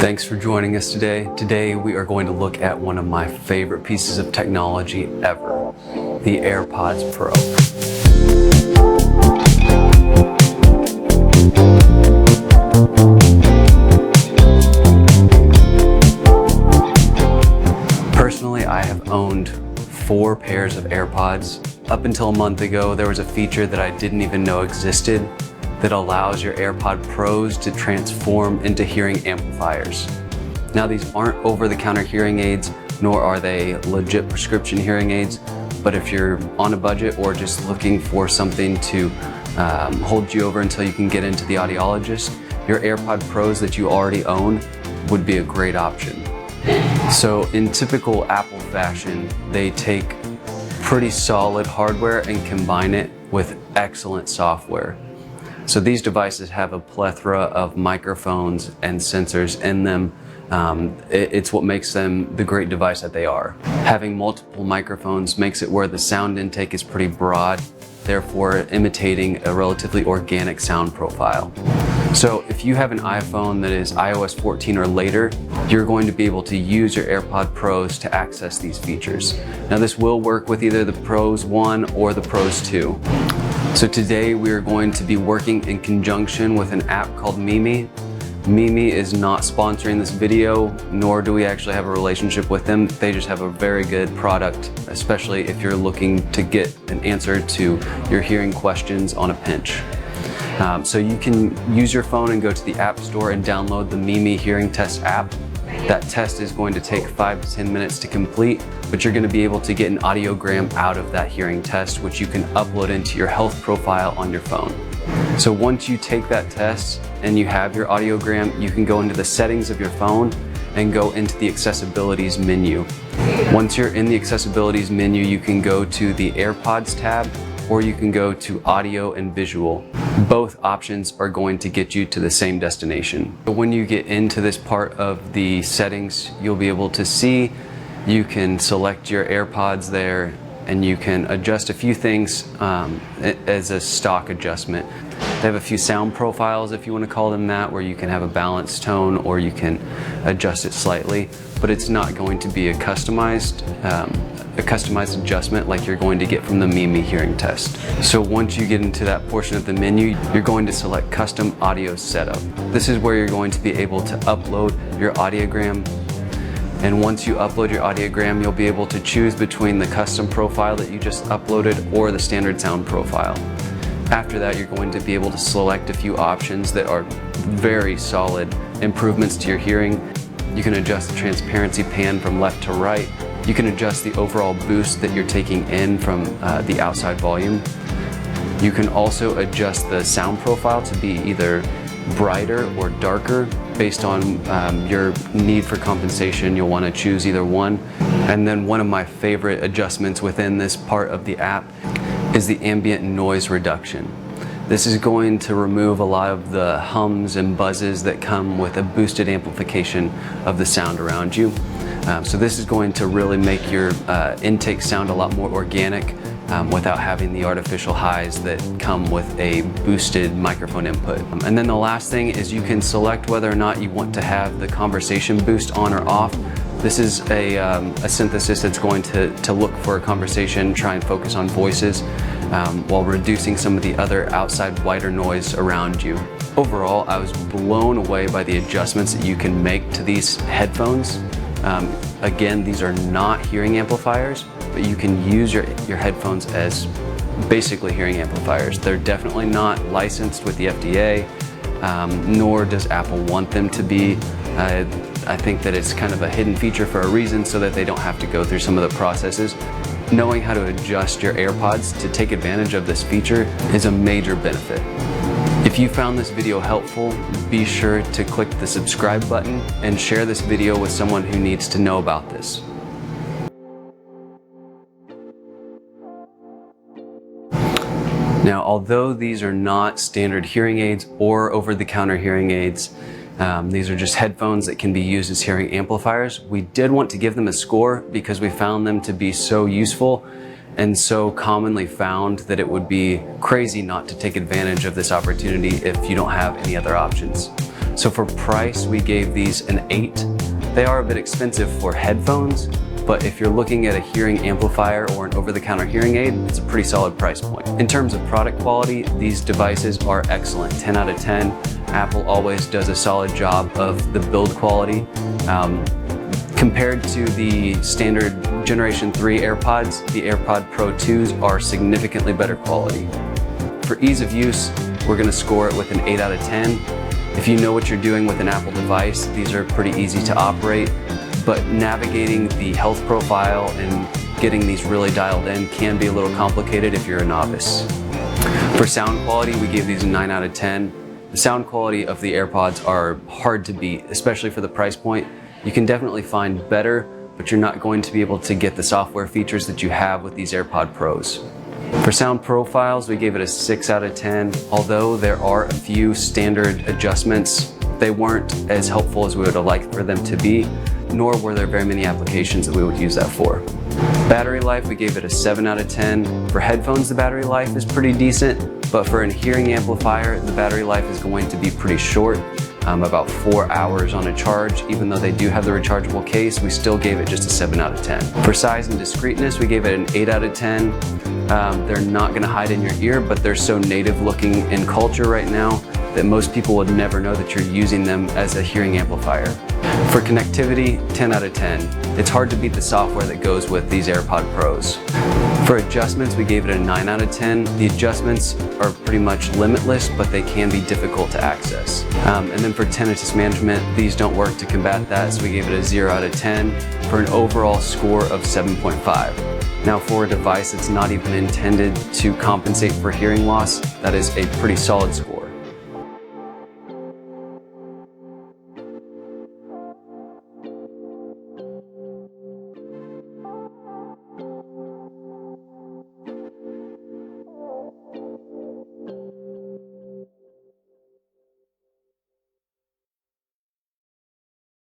Thanks for joining us today. Today we are going to look at one of my favorite pieces of technology ever, the AirPods Pro. Personally, I have owned 4 pairs of AirPods. Up until a month ago, there was a feature that I didn't even know existed that allows your AirPod Pros to transform into hearing amplifiers. Now, these aren't over-the-counter hearing aids, nor are they legit prescription hearing aids, but if you're on a budget or just looking for something to hold you over until you can get into the audiologist, your AirPod Pros that you already own would be a great option. So in typical Apple fashion, they take pretty solid hardware and combine it with excellent software. So these devices have a plethora of microphones and sensors in them. It's what makes them the great device that they are. Having multiple microphones makes it where the sound intake is pretty broad, therefore imitating a relatively organic sound profile. So if you have an iPhone that is iOS 14 or later, you're going to be able to use your AirPod Pros to access these features. Now, this will work with either the Pros 1 or the Pros 2. So today we are going to be working in conjunction with an app called Mimi. Mimi is not sponsoring this video, nor do we actually have a relationship with them. They just have a very good product, especially if you're looking to get an answer to your hearing questions on a pinch. So you can use your phone and go to the App Store and download the Mimi Hearing Test app. That test is going to take 5 to 10 minutes to complete, but you're going to be able to get an audiogram out of that hearing test, which you can upload into your health profile on your phone. So once you take that test and you have your audiogram, you can go into the settings of your phone and go into the accessibilities menu. Once you're in the accessibilities menu, you can go to the AirPods tab, or you can go to audio and visual. Both options are going to get you to the same destination. But when you get into this part of the settings, you'll be able to see you can select your AirPods there, and you can adjust a few things as a stock adjustment. They have a few sound profiles, if you want to call them that, where you can have a balanced tone or you can adjust it slightly, but it's not going to be a customized adjustment like you're going to get from the Mimi hearing test. So once you get into that portion of the menu, you're going to select Custom Audio Setup. This is where you're going to be able to upload your audiogram. And once you upload your audiogram, you'll be able to choose between the custom profile that you just uploaded or the standard sound profile. After that, you're going to be able to select a few options that are very solid improvements to your hearing. You can adjust the transparency pan from left to right. You can adjust the overall boost that you're taking in from the outside volume. You can also adjust the sound profile to be either brighter or darker based on your need for compensation. You'll want to choose either one. And then one of my favorite adjustments within this part of the app is the ambient noise reduction. This is going to remove a lot of the hums and buzzes that come with a boosted amplification of the sound around you. So this is going to really make your intake sound a lot more organic without having the artificial highs that come with a boosted microphone input. And then the last thing is you can select whether or not you want to have the conversation boost on or off. This is a synthesis that's going to look for a conversation, try and focus on voices while reducing some of the other outside whiter noise around you. Overall, I was blown away by the adjustments that you can make to these headphones. Again, these are not hearing amplifiers, but you can use your headphones as basically hearing amplifiers. They're definitely not licensed with the FDA, nor does Apple want them to be. I think that it's kind of a hidden feature for a reason so that they don't have to go through some of the processes. Knowing how to adjust your AirPods to take advantage of this feature is a major benefit. If you found this video helpful, be sure to click the subscribe button and share this video with someone who needs to know about this. Now, although these are not standard hearing aids or over-the-counter hearing aids, these are just headphones that can be used as hearing amplifiers. We did want to give them a score because we found them to be so useful and so commonly found that it would be crazy not to take advantage of this opportunity if you don't have any other options. So for price, we gave these an 8. They are a bit expensive for headphones, but if you're looking at a hearing amplifier or an over-the-counter hearing aid, it's a pretty solid price point. In terms of product quality, these devices are excellent, 10 out of 10. Apple always does a solid job of the build quality. Compared to the standard Generation 3 AirPods, the AirPod Pro 2s are significantly better quality. For ease of use, we're going to score it with an 8 out of 10. If you know what you're doing with an Apple device, these are pretty easy to operate, but navigating the health profile and getting these really dialed in can be a little complicated if you're a novice. For sound quality, we gave these a 9 out of 10. The sound quality of the AirPods are hard to beat, especially for the price point. You can definitely find better, but you're not going to be able to get the software features that you have with these AirPod Pros. For sound profiles, we gave it a 6 out of 10. Although there are a few standard adjustments, they weren't as helpful as we would have liked for them to be, nor were there very many applications that we would use that for. Battery life, we gave it a 7 out of 10. For headphones, the battery life is pretty decent, but for a hearing amplifier, the battery life is going to be pretty short, about 4 hours on a charge. Even though they do have the rechargeable case, we still gave it just a 7 out of 10. For size and discreetness, we gave it an 8 out of 10. They're not going to hide in your ear, but they're so native looking in culture right now that most people would never know that you're using them as a hearing amplifier. For connectivity, 10 out of 10. It's hard to beat the software that goes with these AirPod Pros. For adjustments, we gave it a 9 out of 10. The adjustments are pretty much limitless, but they can be difficult to access. And then for tinnitus management, these don't work to combat that, so we gave it a 0 out of 10 for an overall score of 7.5. Now for a device that's not even intended to compensate for hearing loss, that is a pretty solid score.